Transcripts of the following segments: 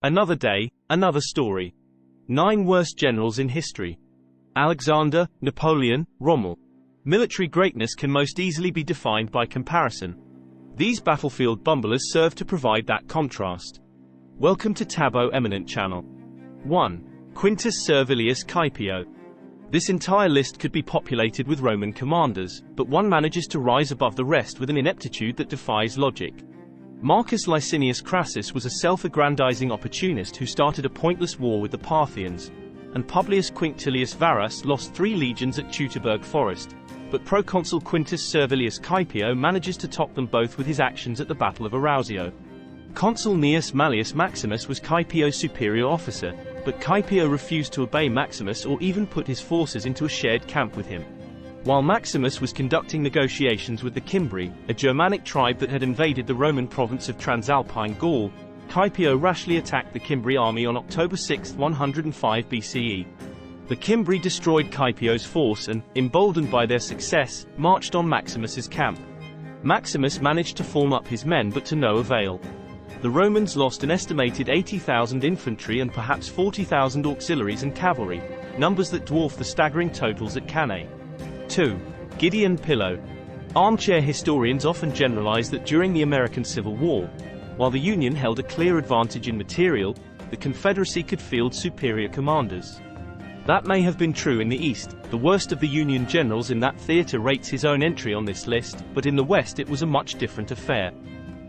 Another day, another story. 9 worst generals in history. Alexander, Napoleon, Rommel. Military greatness can most easily be defined by comparison. These battlefield bumblers serve to provide that contrast. Welcome to Tabo Eminent Channel. 1. Quintus Servilius Caepio. This entire list could be populated with Roman commanders, but one manages to rise above the rest with an ineptitude that defies logic. Marcus Licinius Crassus was a self-aggrandizing opportunist who started a pointless war with the Parthians, and Publius Quinctilius Varus lost 3 legions at Teutoburg Forest, but proconsul Quintus Servilius Caepio manages to top them both with his actions at the Battle of Arausio. Consul Gnaeus Mallius Maximus was Caepio's superior officer, but Caepio refused to obey Maximus or even put his forces into a shared camp with him. While Maximus was conducting negotiations with the Cimbri, a Germanic tribe that had invaded the Roman province of Transalpine Gaul, Caepio rashly attacked the Cimbri army on October 6, 105 BCE. The Cimbri destroyed Caepio's force and, emboldened by their success, marched on Maximus's camp. Maximus managed to form up his men but to no avail. The Romans lost an estimated 80,000 infantry and perhaps 40,000 auxiliaries and cavalry, numbers that dwarf the staggering totals at Cannae. 2. Gideon Pillow. Armchair historians often generalize that during the American Civil War, while the Union held a clear advantage in material, the Confederacy could field superior commanders. That may have been true in the East. The worst of the Union generals in that theater rates his own entry on this list, but in the West it was a much different affair.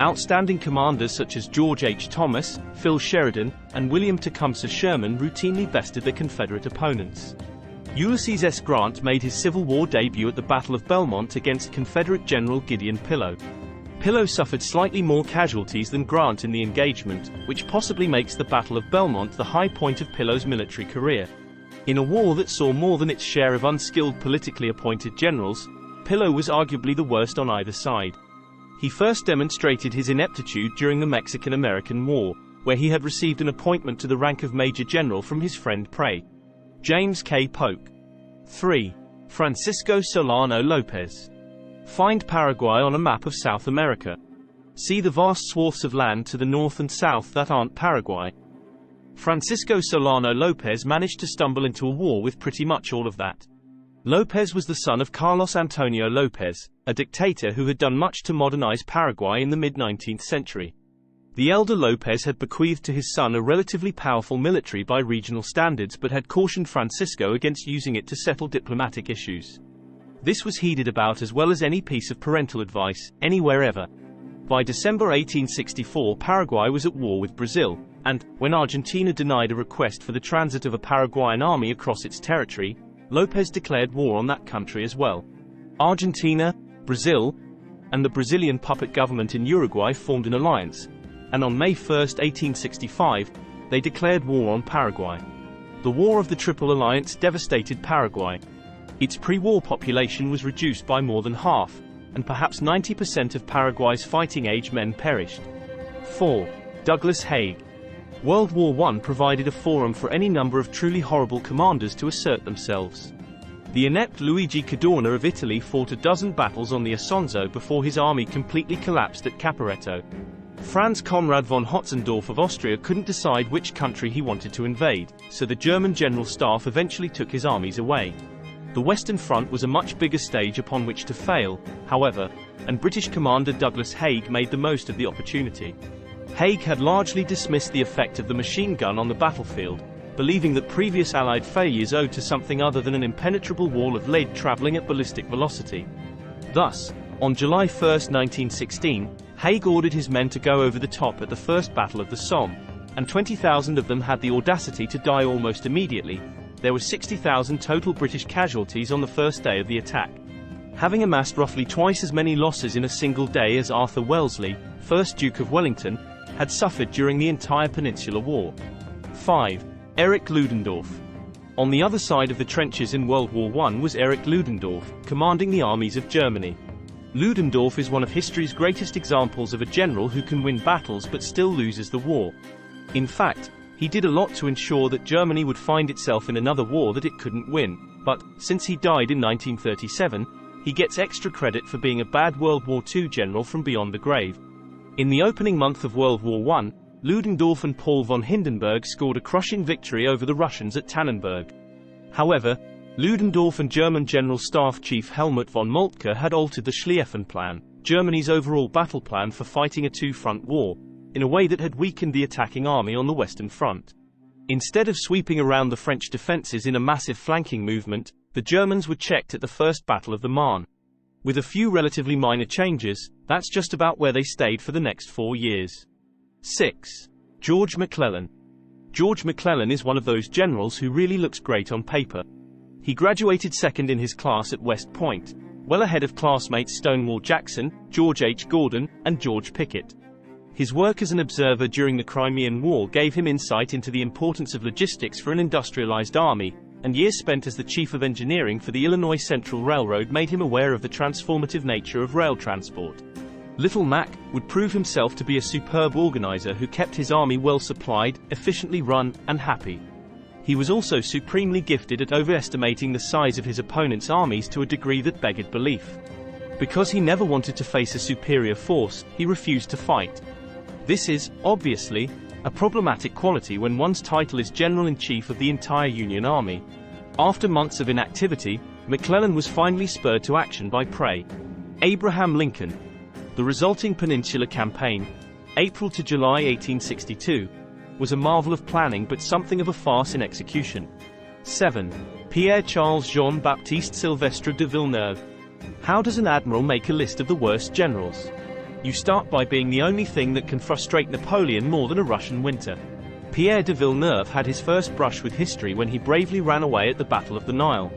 Outstanding commanders such as George H. Thomas, Phil Sheridan, and William Tecumseh Sherman routinely bested their Confederate opponents. Ulysses S. Grant made his Civil War debut at the Battle of Belmont against Confederate General Gideon Pillow. Pillow suffered slightly more casualties than Grant in the engagement, which possibly makes the Battle of Belmont the high point of Pillow's military career. In a war that saw more than its share of unskilled politically appointed generals, Pillow was arguably the worst on either side. He first demonstrated his ineptitude during the Mexican-American War, where he had received an appointment to the rank of Major General from his friend Pierre. James K. Polk. 3. Francisco Solano Lopez. Find Paraguay on a map of South America. See the vast swaths of land to the north and south that aren't Paraguay. Francisco Solano Lopez managed to stumble into a war with pretty much all of that. Lopez was the son of Carlos Antonio Lopez, a dictator who had done much to modernize Paraguay in the mid-19th century. The elder Lopez had bequeathed to his son a relatively powerful military by regional standards but had cautioned Francisco against using it to settle diplomatic issues. This was heeded about as well as any piece of parental advice, anywhere ever. By December 1864 Paraguay was at war with Brazil, and, when Argentina denied a request for the transit of a Paraguayan army across its territory, Lopez declared war on that country as well. Argentina, Brazil, and the Brazilian puppet government in Uruguay formed an alliance, and on May 1, 1865, they declared war on Paraguay. The War of the Triple Alliance devastated Paraguay. Its pre-war population was reduced by more than half, and perhaps 90% of Paraguay's fighting-age men perished. 4. Douglas Haig. World War I provided a forum for any number of truly horrible commanders to assert themselves. The inept Luigi Cadorna of Italy fought a dozen battles on the Isonzo before his army completely collapsed at Caporetto. Franz Conrad von Hotzendorf of Austria couldn't decide which country he wanted to invade, so the German General Staff eventually took his armies away. The Western Front was a much bigger stage upon which to fail, however, and British commander Douglas Haig made the most of the opportunity. Haig had largely dismissed the effect of the machine gun on the battlefield, believing that previous Allied failures owed to something other than an impenetrable wall of lead traveling at ballistic velocity. Thus, on July 1, 1916, Haig ordered his men to go over the top at the First Battle of the Somme, and 20,000 of them had the audacity to die almost immediately. There were 60,000 total British casualties on the first day of the attack. Having amassed roughly twice as many losses in a single day as Arthur Wellesley, 1st Duke of Wellington, had suffered during the entire Peninsular War. 5. Erich Ludendorff. On the other side of the trenches in World War I was Erich Ludendorff, commanding the armies of Germany. Ludendorff is one of history's greatest examples of a general who can win battles but still loses the war. In fact, he did a lot to ensure that Germany would find itself in another war that it couldn't win, but, since he died in 1937, he gets extra credit for being a bad World War II general from beyond the grave. In the opening month of World War I, Ludendorf and Paul von Hindenburg scored a crushing victory over the Russians at Tannenberg. However, Ludendorff and German General Staff Chief Helmut von Moltke had altered the Schlieffen Plan, Germany's overall battle plan for fighting a two-front war, in a way that had weakened the attacking army on the Western Front. Instead of sweeping around the French defences in a massive flanking movement, the Germans were checked at the First Battle of the Marne. With a few relatively minor changes, that's just about where they stayed for the next 4 years. 6. George McClellan. George McClellan is one of those generals who really looks great on paper. He graduated second in his class at West Point, well ahead of classmates Stonewall Jackson, George H. Gordon, and George Pickett. His work as an observer during the Crimean War gave him insight into the importance of logistics for an industrialized army, and years spent as the chief of engineering for the Illinois Central Railroad made him aware of the transformative nature of rail transport. Little Mac would prove himself to be a superb organizer who kept his army well supplied, efficiently run, and happy. He was also supremely gifted at overestimating the size of his opponent's armies to a degree that begged belief. Because he never wanted to face a superior force, he refused to fight. This is, obviously, a problematic quality when one's title is General-in-Chief of the entire Union Army. After months of inactivity, McClellan was finally spurred to action by Abraham Lincoln. The resulting Peninsular Campaign, April to July 1862, was a marvel of planning but something of a farce in execution. 7. Pierre Charles Jean-Baptiste Sylvestre de Villeneuve. How does an admiral make a list of the worst generals? You start by being the only thing that can frustrate Napoleon more than a Russian winter. Pierre de Villeneuve had his first brush with history when he bravely ran away at the Battle of the Nile.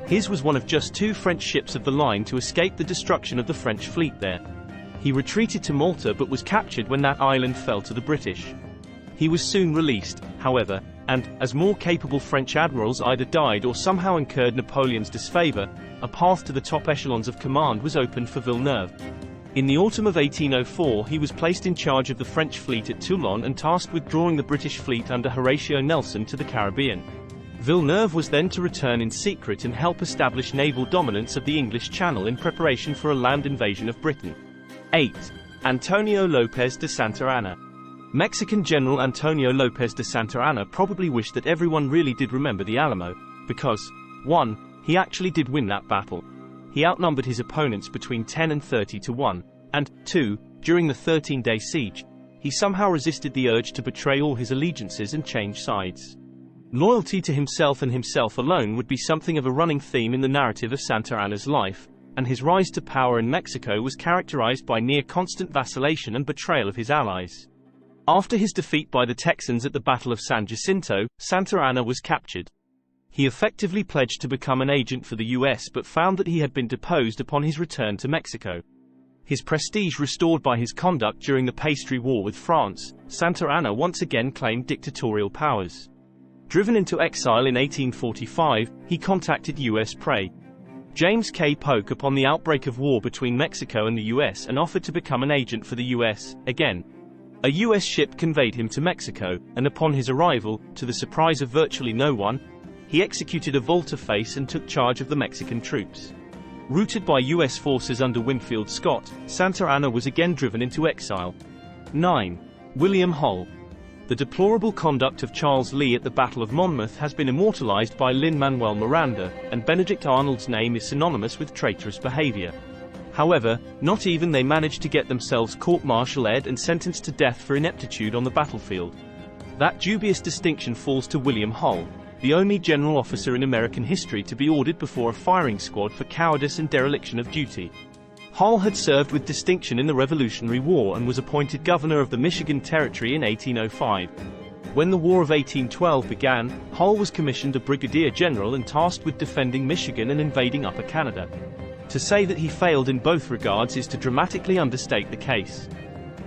His was one of just 2 French ships of the line to escape the destruction of the French fleet there. He retreated to Malta but was captured when that island fell to the British. He was soon released, however, and, as more capable French admirals either died or somehow incurred Napoleon's disfavor, a path to the top echelons of command was opened for Villeneuve. In the autumn of 1804 he was placed in charge of the French fleet at Toulon and tasked with drawing the British fleet under Horatio Nelson to the Caribbean. Villeneuve was then to return in secret and help establish naval dominance of the English Channel in preparation for a land invasion of Britain. 8. Antonio Lopez de Santa Anna. Mexican General Antonio Lopez de Santa Anna probably wished that everyone really did remember the Alamo, because 1. He actually did win that battle. He outnumbered his opponents between 10 and 30 to 1, and 2. During the 13-day siege, he somehow resisted the urge to betray all his allegiances and change sides. Loyalty to himself and himself alone would be something of a running theme in the narrative of Santa Anna's life, and his rise to power in Mexico was characterized by near-constant vacillation and betrayal of his allies. After his defeat by the Texans at the Battle of San Jacinto, Santa Anna was captured. He effectively pledged to become an agent for the US but found that he had been deposed upon his return to Mexico. His prestige restored by his conduct during the Pastry War with France, Santa Anna once again claimed dictatorial powers. Driven into exile in 1845, he contacted US Prey James K. Polk upon the outbreak of war between Mexico and the US and offered to become an agent for the US, again. A US ship conveyed him to Mexico, and upon his arrival, to the surprise of virtually no one, he executed a volte-face and took charge of the Mexican troops. Routed by US forces under Winfield Scott, Santa Anna was again driven into exile. 9. William Hull. The deplorable conduct of Charles Lee at the Battle of Monmouth has been immortalized by Lin-Manuel Miranda, and Benedict Arnold's name is synonymous with traitorous behavior. However, not even they managed to get themselves court-martialed and sentenced to death for ineptitude on the battlefield. That dubious distinction falls to William Hull, the only general officer in American history to be ordered before a firing squad for cowardice and dereliction of duty. Hull had served with distinction in the Revolutionary War and was appointed governor of the Michigan Territory in 1805. When the War of 1812 began, Hull was commissioned a brigadier general and tasked with defending Michigan and invading Upper Canada. To say that he failed in both regards is to dramatically understate the case.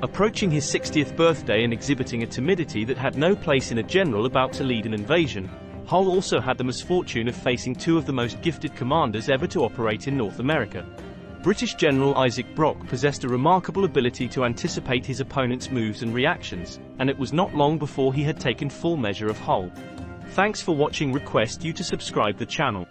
Approaching his 60th birthday and exhibiting a timidity that had no place in a general about to lead an invasion, Hull also had the misfortune of facing 2 of the most gifted commanders ever to operate in North America. British General Isaac Brock possessed a remarkable ability to anticipate his opponent's moves and reactions, and it was not long before he had taken full measure of Hull. Thanks for watching. Request you to subscribe the channel.